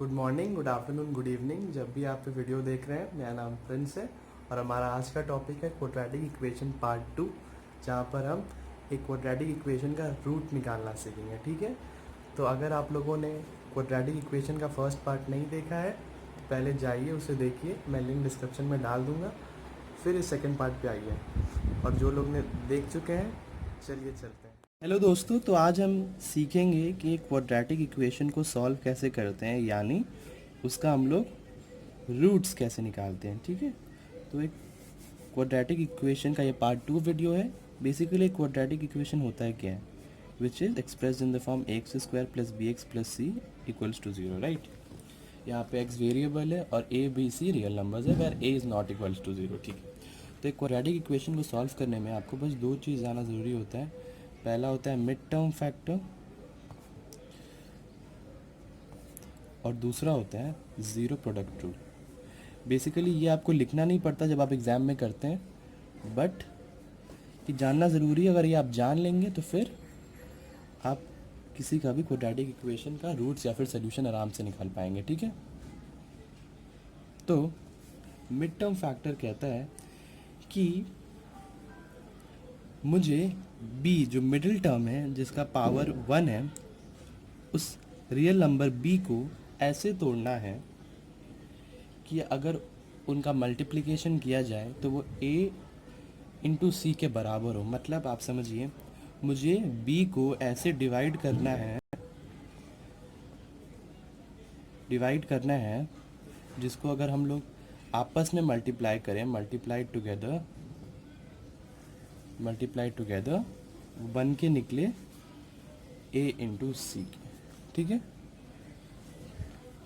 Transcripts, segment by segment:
Good morning, good afternoon, good evening. जब भी आप वीडियो देख रहे हैं, मेरा नाम प्रिंस है और हमारा आज का टॉपिक है क्वाड्रेटिक इक्वेशन पार्ट 2, जहाँ पर हम एक क्वाड्रेटिक इक्वेशन का रूट निकालना सीखेंगे। ठीक है, तो अगर आप लोगों ने क्वाड्रेटिक इक्वेशन का फर्स्ट पार्ट नहीं देखा है तो पहले जाइए उसे देखिए, मैं लिंक डिस्क्रिप्शन में डाल दूँगा। फिर इस सेकेंड पार्ट पे आइए, और जो लोग ने देख चुके हैं चलिए चलते हैं। हेलो दोस्तों, तो आज हम सीखेंगे कि एक क्वाड्रेटिक इक्वेशन को सॉल्व कैसे करते हैं, यानी उसका हम लोग रूट्स कैसे निकालते हैं। ठीक है, तो एक क्वाड्रेटिक इक्वेशन का ये पार्ट 2 वीडियो है। बेसिकली क्वाड्रेटिक इक्वेशन होता है क्या है, which is expressed in the form x square plus b x plus c equals to 0, right. यहाँ पे एक्स वेरिएबल है और a b c real numbers है, where a is not equals to 0। ठीक है, तो एक क्वाड्रेटिक इक्वेशन को सॉल्व करने में आपको बस दो चीज़ जाना ज़रूरी होता है। पहला होता है मिड टर्म फैक्टर और दूसरा होता है ज़ीरो प्रोडक्ट रूल। बेसिकली ये आपको लिखना नहीं पड़ता जब आप एग्ज़ाम में करते हैं, बट ये जानना ज़रूरी है। अगर ये आप जान लेंगे तो फिर आप किसी का भी क्वाड्रेटिक इक्वेशन का रूट्स या फिर सोल्यूशन आराम से निकाल पाएंगे। ठीक है, तो मिड टर्म फैक्टर कहता है कि मुझे b जो मिडिल टर्म है जिसका पावर 1 है, उस रियल नंबर b को ऐसे तोड़ना है कि अगर उनका मल्टीप्लिकेशन किया जाए तो वो a इंटू सी के बराबर हो। मतलब आप समझिए, मुझे b को ऐसे डिवाइड करना है जिसको अगर हम लोग आपस में मल्टीप्लाई करें, मल्टीप्लाई टुगेदर बन के निकले a इंटू सी। ठीक है,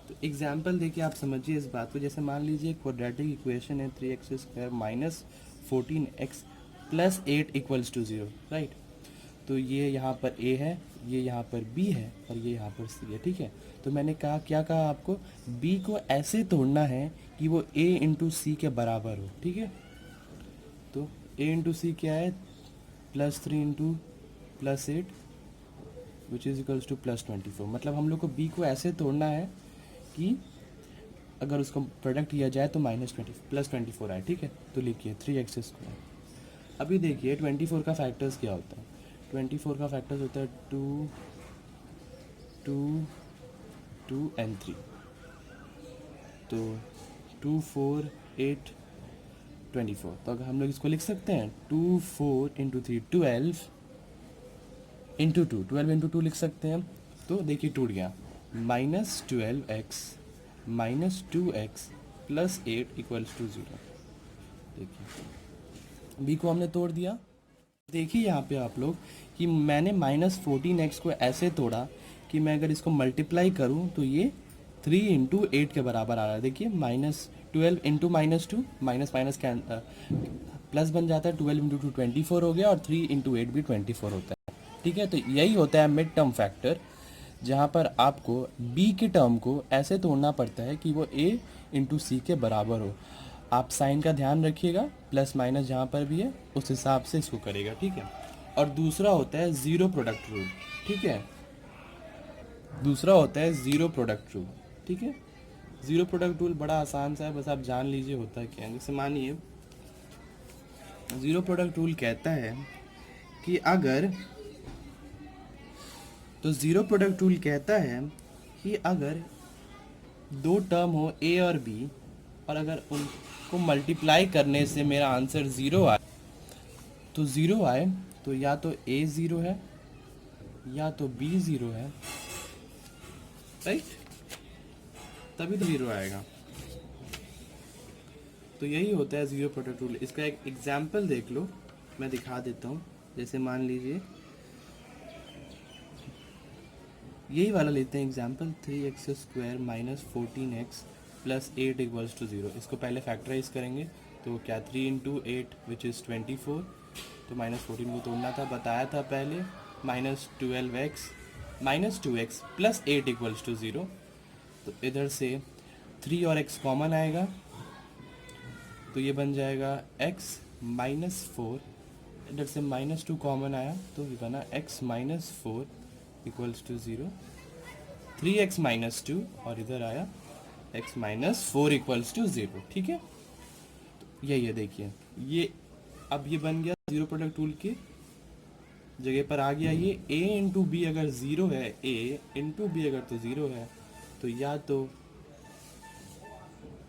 तो एग्जाम्पल देखिए, आप समझिए इस बात को। जैसे मान लीजिए क्वाड्रेटिक इक्वेशन है 3x square minus 14x plus 8 equals to 0, right. तो ये यहाँ पर a है, ये यहाँ पर b है और ये यहाँ पर c है। ठीक है, तो मैंने क्या कहा आपको, b को ऐसे तोड़ना है कि वो a इंटू सी के बराबर हो। ठीक है, तो a इंटू सी क्या है, +3 into +8 which is equals to +24। मतलब हम लोग को b को ऐसे तोड़ना है कि अगर उसको प्रोडक्ट किया जाए तो -20 +24 आए। ठीक है, तो लिखिए 3x स्क्वायर। अभी देखिए 24 का फैक्टर्स क्या होता है। 24 का फैक्टर्स होता है 2, 2, 2 एंड 3। तो 2, 4, 8, 24। तो अगर हम लोग इसको लिख सकते हैं 2, 4 इंटू 3 12 इंटू 2, 12 इंटू 2 लिख सकते हैं। तो देखिए टूट गया, -12x -2x plus 8 equals to 0। देखिए b को हमने तोड़ दिया। देखिए यहाँ पे आप लोग कि मैंने -14x को ऐसे तोड़ा कि मैं अगर इसको मल्टीप्लाई करूँ तो ये 3 इंटू 8 के बराबर आ रहा है। देखिए -12 इंटू -2 माइनस माइनस प्लस बन जाता है, 12 इंटू 2 24 हो गया और 3 इंटू 8 भी 24 होता है। ठीक है, तो यही होता है मिड टर्म फैक्टर, जहाँ पर आपको b के टर्म को ऐसे तोड़ना पड़ता है कि वो a इंटू सी के बराबर हो। आप साइन का ध्यान रखिएगा, प्लस माइनस जहाँ पर भी है उस हिसाब से इसको करेगा। ठीक है, और दूसरा होता है ज़ीरो प्रोडक्ट रूल। ठीक है, दूसरा होता है ज़ीरो प्रोडक्ट रूल। ठीक है, ज़ीरो प्रोडक्ट रूल बड़ा आसान सा है, बस आप जान लीजिए होता है क्या है। जैसे मानिए ज़ीरो प्रोडक्ट रूल कहता है कि ज़ीरो प्रोडक्ट रूल कहता है कि अगर दो टर्म हो a और b और अगर उनको मल्टीप्लाई करने से मेरा आंसर 0 आए, तो या तो a 0 है या तो b 0 है, राइट, तभी तो 0 आएगा। तो यही होता है ज़ीरो प्रोडक्ट रूल। इसका एक एग्जाम्पल देख लो, मैं दिखा देता हूँ। जैसे मान लीजिए यही वाला लेते हैं example, 3x square minus 14x plus 8 equals to 0। इसको पहले फैक्टराइज करेंगे तो क्या 3 इंटू 8 विच इज़ 24। तो -14 को तोड़ना था, बताया था पहले, -2x प्लस 8 इक्वल्स टू 0। तो इधर से 3 और x कॉमन आएगा तो ये बन जाएगा x -4। इधर से -2 कॉमन आया तो ये बना x -4 equals to 0। 3x minus 2 और इधर आया x माइनस 4 इक्वल्स टू 0। ठीक है, ये देखिए ये अब ये बन गया जीरो प्रोडक्ट रूल की जगह पर आ गया ये a इंटू बी अगर ज़ीरो है, a इंटू बी अगर तो ज़ीरो है तो या तो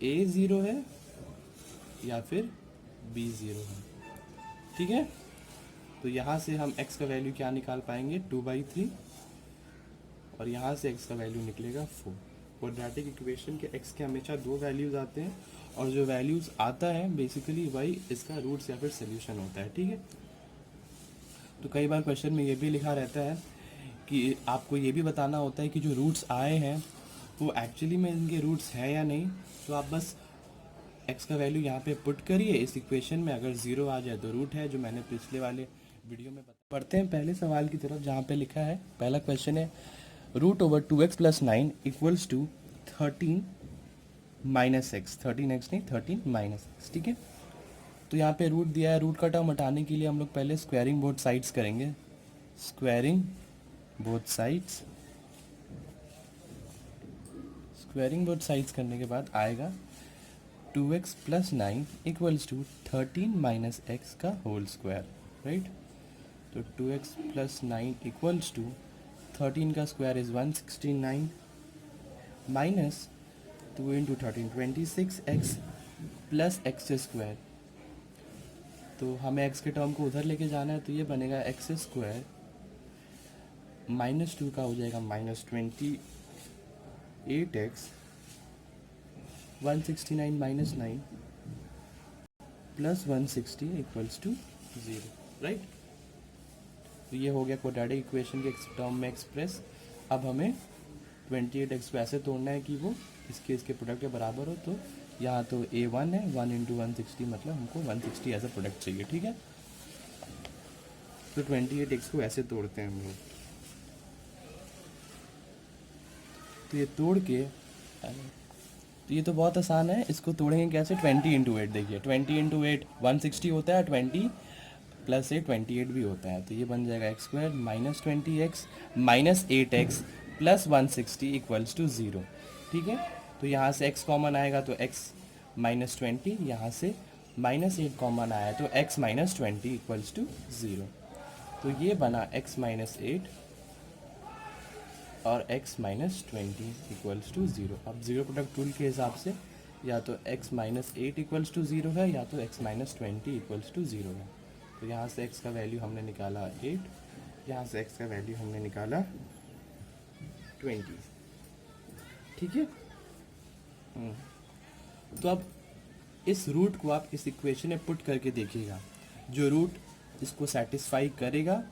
a ज़ीरो है या फिर b ज़ीरो है। ठीक है, तो यहाँ से हम x का वैल्यू क्या निकाल पाएंगे 2/3 और यहाँ से x का वैल्यू निकलेगा 4। क्वाड्रेटिक इक्वेशन के x के हमेशा दो वैल्यूज़ आते हैं और जो वैल्यूज़ आता है बेसिकली वही इसका रूट्स या फिर सोल्यूशन होता है। ठीक है, तो कई बार क्वेश्चन में ये भी लिखा रहता है कि आपको ये भी बताना होता है कि जो रूट्स आए हैं वो एक्चुअली में इनके रूट्स हैं या नहीं। तो आप बस x का वैल्यू यहाँ पे पुट करिए इस इक्वेशन में, अगर ज़ीरो आ जाए तो रूट है, जो मैंने पिछले वाले वीडियो में पढ़ते हैं पहले सवाल की तरफ जहाँ पे लिखा है। पहला क्वेश्चन है root over 2x plus 9 equals to 13 minus x, 13x नहीं 13 माइनस एक्स। ठीक है, तो यहाँ पे रूट दिया है, रूट का टर्म हटाने के लिए हम लोग पहले स्क्वायरिंग बोथ साइड्स करेंगे। Squaring both sides, squaring both sides करने के बाद आएगा 2x plus 9 equals to 13 minus x का होल स्क्वायर। राइट, तो 2x प्लस 9 इक्वल्स टू 13 का square is 169 minus 2 into 13 26x plus x square. तो हमें x के टर्म को उधर लेके जाना है तो ये बनेगा एक्स स्क्वायर माइनस 2 का हो जाएगा minus 28x 169 minus 9 plus 160 equals to 0। Right, तो ये हो गया क्वाड्रेटिक इक्वेशन के टर्म में एक्सप्रेस। अब हमें 28x को ऐसे तोड़ना है कि वो इसके प्रोडक्ट के बराबर हो। तो यहाँ तो a1 है, 1 इंटू 160 मतलब हमको 160 एज अ प्रोडक्ट चाहिए। ठीक है, तो 28x को ऐसे तोड़ते हैं हम लोग। तो ये तोड़ के तो ये तो बहुत आसान है, इसको तोड़ेंगे कैसे 20 इंटू 8। देखिए 20 इंटू 8 160 होता है, 20 प्लस 8 28 भी होता है। तो ये बन जाएगा x square minus 20x minus 8x plus 160 equals to 0। ठीक है, तो यहाँ से x कॉमन आएगा तो x माइनस 20, यहाँ से माइनस 8 कॉमन आया तो x माइनस 20 इक्वल्स टू 0। तो ये बना x माइनस 8 और x माइनस 20 इक्वल्स टू 0। अब जीरो प्रोडक्ट रूल के हिसाब से या तो x माइनस 8 इक्वल्स टू 0 है या तो x माइनस 20 इक्वल्स टू 0 है। तो यहाँ से x का वैल्यू हमने निकाला 8, यहाँ से x का वैल्यू हमने निकाला 20। ठीक है, तो अब इस रूट को आप इस इक्वेशन में पुट करके देखिएगा, जो रूट इसको सेटिस्फाई करेगा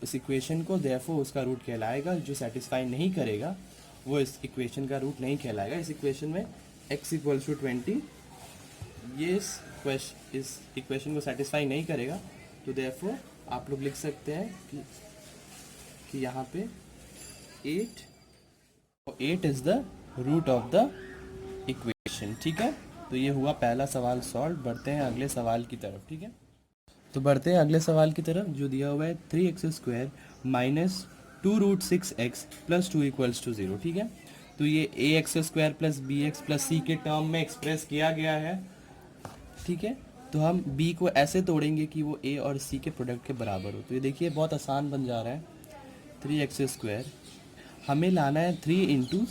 इस इक्वेशन को, देयरफॉर उसका रूट कहलाएगा। जो सेटिस्फाई नहीं करेगा वो इस इक्वेशन का रूट नहीं कहलाएगा। इस इक्वेशन में x इक्वल्स टू 20 ये इस इक्वेशन को सेटिस्फाई नहीं करेगा, तो देयरफॉर आप लोग लिख सकते हैं कि यहाँ पे 8 is the root of the equation. ठीक है, तो ये हुआ पहला सवाल सॉल्व। बढ़ते हैं अगले सवाल की तरफ। ठीक है, तो बढ़ते हैं अगले सवाल की तरफ जो दिया हुआ है 3x square minus 2 root 6x plus 2 equals to 0। ठीक है, तो ये ax square plus bx plus c के टर्म में एक्सप्रेस किया गया है। ठीक है, तो हम b को ऐसे तोड़ेंगे कि वो a और c के प्रोडक्ट के बराबर हो। तो ये देखिए बहुत आसान बन जा रहा है। 3x स्क्वायर हमें लाना है 3 इंटू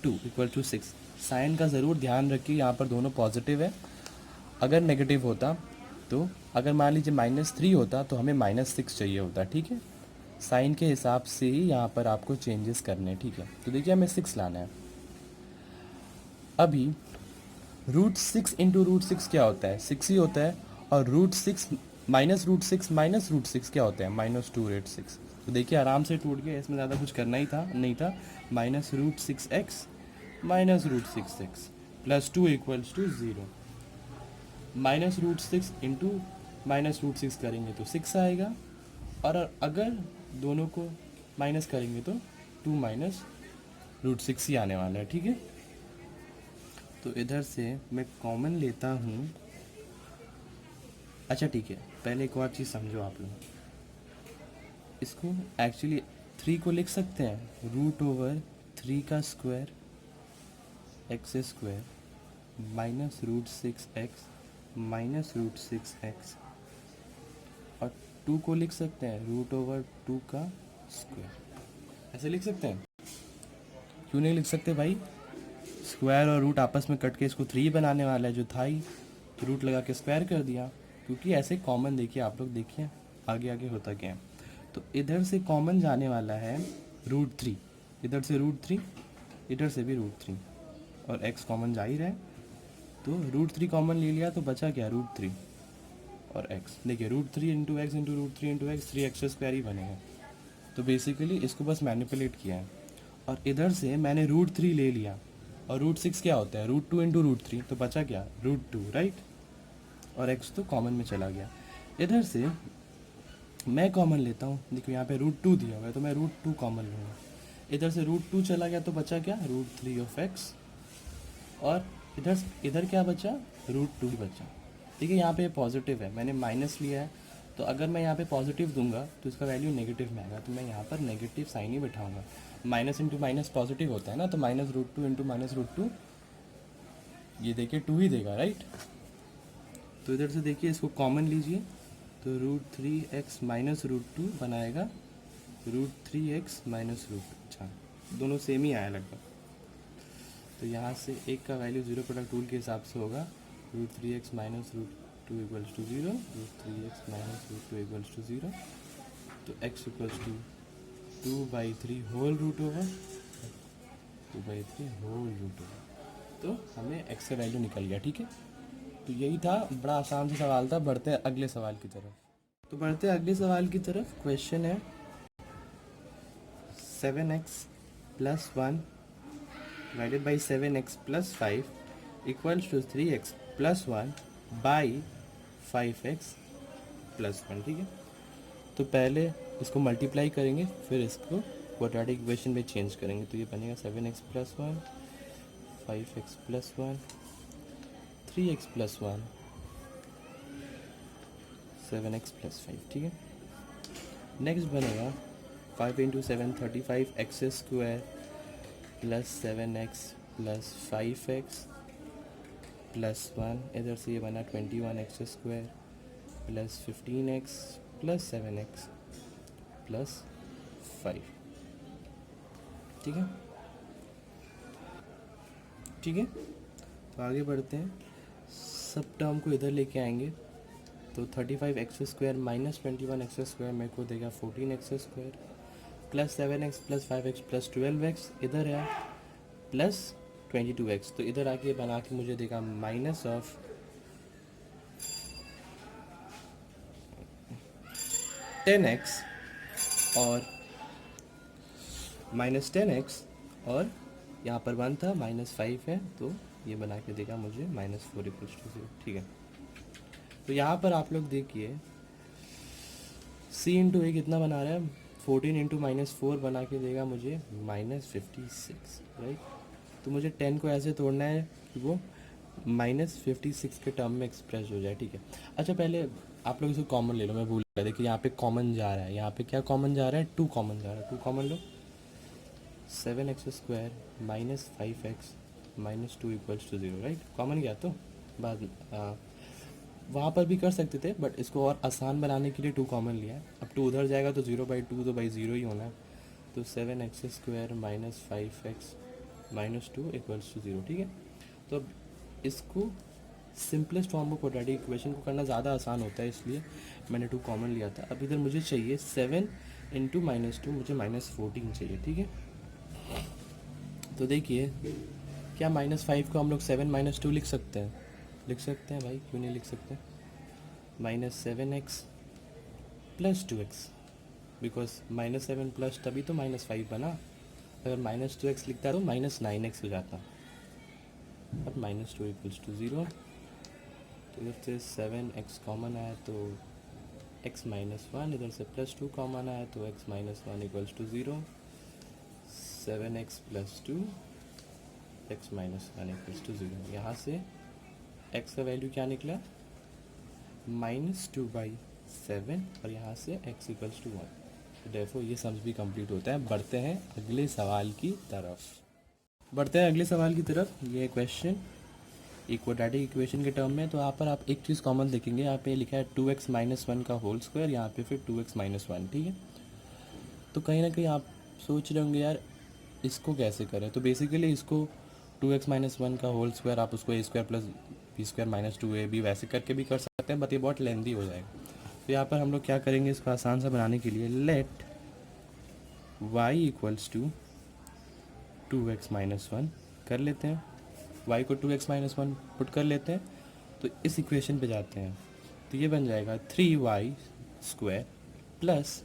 2 इक्वल टू 6। साइन का ज़रूर ध्यान रखिए, यहाँ पर दोनों पॉजिटिव है। अगर नेगेटिव होता तो अगर मान लीजिए -3 होता तो हमें -6 चाहिए होता। ठीक है, साइन के हिसाब से ही यहाँ पर आपको चेंजेस करने हैं। ठीक है, तो देखिए हमें 6 लाना है। अभी रूट 6 इंटू रूट 6 क्या होता है 6 ही होता है, और root 6 minus root 6 minus root 6 क्या होता है -2 रूट 6। तो देखिए आराम से टूट गया, इसमें ज़्यादा कुछ करना ही था नहीं था। Minus root 6x minus root 6x plus 2 equals to 0। Minus root 6 into minus root 6 करेंगे तो 6 आएगा, और अगर दोनों को माइनस करेंगे तो 2 माइनस रूट 6 ही आने वाला है। ठीक है, तो इधर से मैं कॉमन लेता हूँ। अच्छा ठीक है, पहले एक और चीज़ समझो आप लोग, इसको एक्चुअली 3 को लिख सकते हैं रूट ओवर 3 का square x square minus root 6x minus root 6x, और 2 को लिख सकते हैं रूट ओवर 2 का स्क्वायर। ऐसे लिख सकते हैं? क्यों नहीं लिख सकते भाई? स्क्वायर और रूट आपस में कट के इसको 3 बनाने वाला है जो था ही, तो रूट लगा के स्क्वायर कर दिया। क्योंकि ऐसे कॉमन देखिए, आप लोग देखिए आगे आगे होता क्या है। तो इधर से कॉमन जाने वाला है रूट 3, इधर से रूट 3, इधर से भी रूट 3, और x कॉमन जा ही रहा है, तो रूट 3 कॉमन ले लिया तो बचा क्या? रूट 3 और x। देखिए root 3 into x into root 3 into x 3x square ही बनेगा। तो बेसिकली इसको बस मैनिपुलेट किया है, और इधर से मैंने रूट 3 ले लिया, और रूट 6 क्या होता है? रूट 2 इंटू रूट 3, तो बचा क्या? Root 2, right. और x तो कॉमन में चला गया। इधर से मैं कॉमन लेता हूँ, देखो यहाँ पे रूट 2 दिया हुआ है तो मैं रूट 2 कॉमन लूँगा। इधर से रूट 2 चला गया तो बचा क्या? रूट 3 ऑफ x, और इधर इधर क्या बचा? रूट 2 बचा। ठीक है, यहाँ पे पॉजिटिव है, मैंने माइनस लिया है, तो अगर मैं यहाँ पे पॉजिटिव दूंगा तो इसका वैल्यू नेगेटिव में आएगा, तो मैं यहाँ पर नेगेटिव साइन ही बैठाऊंगा। माइनस इंटू माइनस पॉजिटिव होता है ना, तो minus root 2 into minus root 2, ये देखिए 2 ही देगा, राइट। तो इधर से देखिए इसको कॉमन लीजिए, तो रूट 3x माइनस रूट 2 बनाएगा रूट 3x माइनस रूट 2। अच्छा, दोनों सेम ही आया लगभग। तो यहाँ से एक का वैल्यू जीरो प्रोडक्ट रूल के हिसाब से होगा, root 3x minus root 2 equals to 0, root 3x minus root 2 equals to 0, तो x equals to 2/3 whole root over 2/3 whole root over. तो हमें x का वैल्यू निकल गया, ठीक है। तो यही था, बड़ा आसान सा सवाल था। बढ़ते हैं अगले सवाल की तरफ। तो बढ़ते हैं अगले सवाल की तरफ। क्वेश्चन है 7x plus 1 divided by 7x plus 5 equals to 3x plus 1 by 5x plus 1, ठीक है। तो पहले इसको मल्टीप्लाई करेंगे, फिर इसको क्वाड्रेटिक इक्वेशन में चेंज करेंगे, तो ये बनेगा 7x plus 1 5x plus 1 3x plus 1 7x plus 5, ठीक है। नेक्स्ट बनेगा 5 into 7 35 x square plus 7x plus 5x plus 1, इधर से ये बना 21x square plus 15x plus 7x plus 5, ठीक है। ठीक है, तो आगे बढ़ते हैं। सब टर्म को इधर लेके आएंगे, तो 35x square minus 21x square मेरे को देगा 14x square plus 7x plus 5x plus 12x, इधर है प्लस 22x, तो इधर आके बना के मुझे देगा माइनस ऑफ 10x और माइनस 10x, और यहाँ पर 1 था माइनस 5 है, तो ये बना के देगा मुझे -4 इक्वल्स टू 0, ठीक है। तो यहाँ पर आप लोग देखिए c इंटू ए कितना बना रहा है? 14 इंटू -4 बना के देगा मुझे -56, राइट। तो मुझे 10 को ऐसे तोड़ना है कि वो -56 के टर्म में एक्सप्रेस हो जाए, ठीक है। अच्छा, पहले आप लोग इसको कॉमन ले लो, मैं भूल गया। देखिए यहाँ पे कॉमन जा रहा है, यहाँ पे क्या कॉमन जा रहा है? 2 कॉमन जा रहा है, 2 कॉमन लो। 7x square minus 5x minus 2 equals to 0, right. Common गया तो बाद वहाँ पर भी कर सकते थे, बट इसको और आसान बनाने के लिए 2 कॉमन लिया है। अब 2 उधर जाएगा तो 0/2 तो 0 ही होना है, तो 7x square minus 5x minus 2 equals to 0, ठीक है। तो अब इसको simplest form of quadratic equation को करना ज़्यादा आसान होता है, इसलिए मैंने 2 कॉमन लिया था। अब इधर मुझे चाहिए 7 इंटू -2, मुझे -14 चाहिए, ठीक है। तो देखिए क्या -5 को हम लोग 7 - 2 लिख सकते हैं? लिख सकते हैं भाई, क्यों नहीं लिख सकते? -7x plus 2x, because -7 plus तभी तो -5 बना। अगर -2x लिखता है तो -9x हो जाता। अब -2 इक्वल्स टू 0, तो इधर से 7x कॉमन आया तो x -1, इधर से +2 कॉमन आया तो x -1 equals to 0, 7x plus 2 x -1 equals to 0। यहाँ से x का वैल्यू क्या निकला? -2/7, और यहाँ से x इक्वल्स टू 1। देखो ये सम्स भी कंप्लीट होता है। बढ़ते हैं अगले सवाल की तरफ। ये क्वेश्चन इक्वाड्रेटिक इक्वेशन के टर्म में। तो यहाँ पर आप एक चीज़ कॉमन देखेंगे, यहाँ पे लिखा है 2x माइनस वन का होल स्क्वायर, यहाँ पे फिर 2x माइनस वन। ठीक है, तो कहीं ना कहीं आप सोच रहे होंगे यार इसको कैसे करें। तो बेसिकली इसको 2x माइनस वन का होल स्क्वायर आप उसको a square plus b square minus 2ab वैसे करके भी कर सकते हैं, बट ये बहुत लेंदी हो जाएगा। तो यहाँ पर हम लोग क्या करेंगे, इसको आसान सा बनाने के लिए let y equals to 2x minus one कर लेते हैं। y को 2x माइनस वन पुट कर लेते हैं, तो इस इक्वेशन पे जाते हैं। तो ये बन जाएगा 3y square plus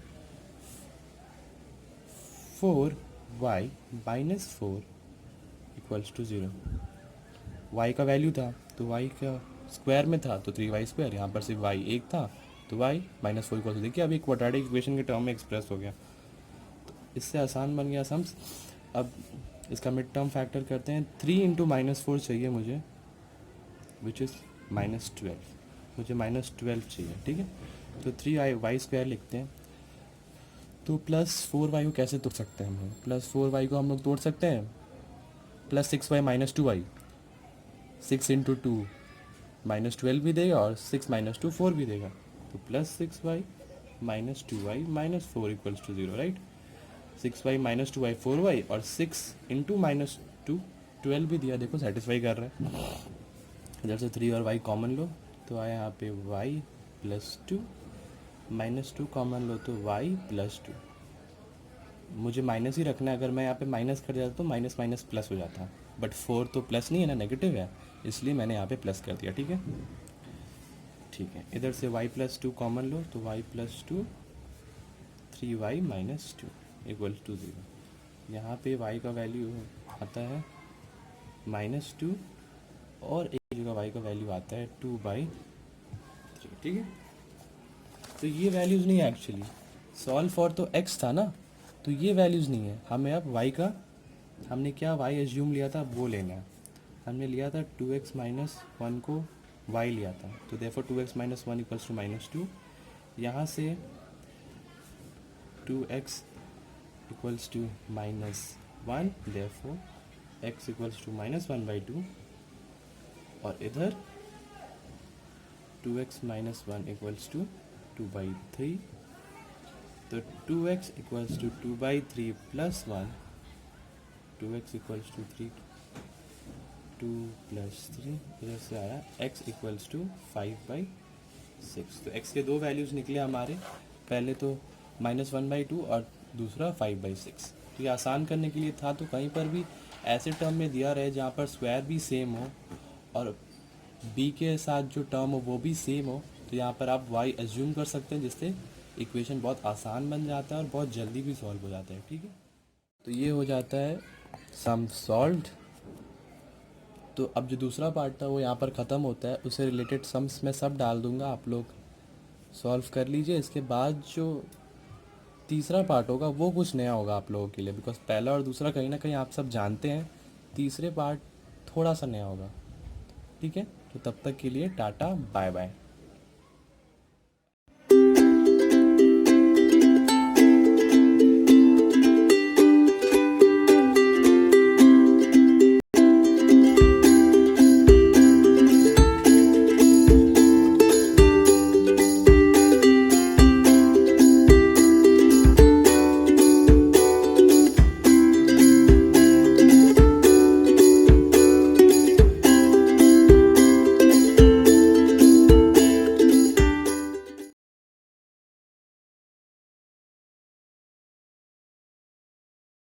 4y minus 4 equals to 0। y का वैल्यू था तो y का स्क्वायर में था तो 3y स्क्वायर, यहाँ पर सिर्फ y एक था तो y माइनस 4 इक्वल्स टू, देखिए अभी क्वाड्रेटिक इक्वेशन के टर्म में एक्सप्रेस हो गया। तो इससे आसान बन गया सम्स। अब इसका मिड टर्म फैक्टर करते हैं। 3 इंटू माइनस 4 चाहिए मुझे, विच इज़ माइनस 12। मुझे माइनस 12 चाहिए। ठीक है, तो 3y स्क्वायर लिखते हैं। तो प्लस 4y को कैसे तोड़ सकते हैं हम लोग, प्लस 4y को हम लोग तोड़ सकते हैं plus 6y minus 2y। 6 into two minus 12 भी देगा और 6 माइनस 2 4 भी देगा। तो plus 6y minus 2y minus 4 equals to 0, right. 6y minus 2y 4y और 6 इंटू माइनस 2 12 भी दिया, देखो सेटिस्फाई कर रहा है। इधर से 3 और y कॉमन लो तो आया यहाँ पे y प्लस 2, माइनस 2 कॉमन लो तो y प्लस 2। मुझे माइनस ही रखना है, अगर मैं यहाँ पे माइनस कर जाता तो माइनस माइनस प्लस हो जाता, बट 4 तो प्लस नहीं है ना, नेगेटिव है, इसलिए मैंने यहाँ पे प्लस कर दिया। ठीक है, इधर से y प्लस 2 कॉमन लो तो y plus 2 3y minus 2 equal to 0। यहाँ पे y का वैल्यू आता है माइनस 2 और एक जगह y का वैल्यू आता है 2/3। ठीक है, तो ये वैल्यूज़ नहीं है एक्चुअली, सॉल्व फॉर तो x था ना, तो ये वैल्यूज़ नहीं है। हमें अब y का, हमने क्या y एज्यूम लिया था वो लेना है। हमने लिया था 2x माइनस वन को y लिया था, तो therefore 2x minus one equals to minus 2। यहाँ से 2x equals to minus 1, therefore x equals to minus 1/2। और इधर 2x माइनस 1 इक्वल्स टू 2/3। तो 2x equals to 2/3 plus 1, 2x equals to 2 plus 3, इधर से आया x इक्वल्स टू 5/6। तो x के दो वैल्यूज़ निकले हमारे, पहले तो -1/2 और दूसरा 5/6। तो ये आसान करने के लिए था, तो कहीं पर भी ऐसे टर्म में दिया रहे जहाँ पर स्क्वायर भी सेम हो और b के साथ जो टर्म हो वो भी सेम हो, तो यहाँ पर आप y एज्यूम कर सकते हैं, जिससे इक्वेशन बहुत आसान बन जाता है और बहुत जल्दी भी सॉल्व हो जाता है। ठीक है, तो ये हो जाता है सम सॉल्व्ड। तो अब जो दूसरा पार्ट था वो यहाँ पर ख़त्म होता है, उससे रिलेटेड सम्स मैं सब डाल दूँगा, आप लोग सॉल्व कर लीजिए। इसके बाद जो तीसरा पार्ट होगा वो कुछ नया होगा आप लोगों के लिए, बिकॉज पहला और दूसरा कहीं ना कहीं आप सब जानते हैं, तीसरे पार्ट थोड़ा सा नया होगा। ठीक है, तो तब तक के लिए टाटा बाय बाय।